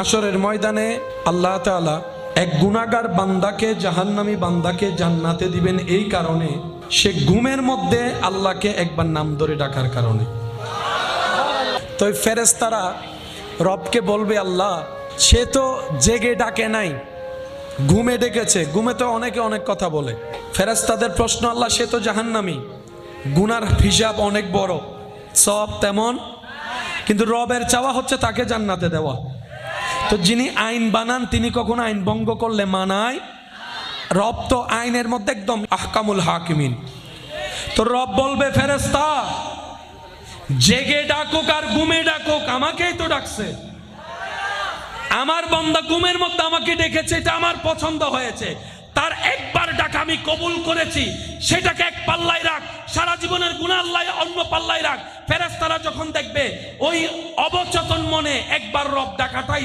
হাসরের ময়দানে আল্লাহ তাআলা এক গুনাহগার বান্দাকে জাহান্নামী বান্দাকে জান্নাতে দিবেন এই কারণে সে ঘুমের মধ্যে আল্লাহকে একবার নাম ধরে ডাকার কারণে। তো ফেরেশতারা রবকে বলবে, আল্লাহ সে তো জেগে ডাকে নাই, ঘুমে ডেকেছে। ঘুমে তো অনেকে অনেক কথা বলে। ফেরেশতাদের প্রশ্ন, আল্লাহ সে তো জাহান্নামী, গুনার হিসাব অনেক বড়, সব তেমন, কিন্তু রবের চাওয়া হচ্ছে তাকে জান্নাতে দেওয়া। তো যিনি আইন বানান তিনি কখনো আইন ভঙ্গ করলে মানায়? রব তো আইনের মধ্যে একদম আহকামুল হাকিমিন। তো রব বলবে, ফেরেশতা জেগে ডাকুক আর ঘুমে ডাকুক আমাকেই তো ডাকছে, আমার বান্দা ঘুমের মধ্যে আমাকে ডেকেছে, এটা আমার পছন্দ হয়েছে, তার একবার ডাক আমি কবুল করেছি, সেটাকে এক পাল্লায় রাখ, সারা জীবনের গুনাহ আল্লাহ অন্য পাল্লায় রাখ। ফেরেশতারা যখন দেখবে ওই অবচেতন মনে একবার রব ডাকাটাই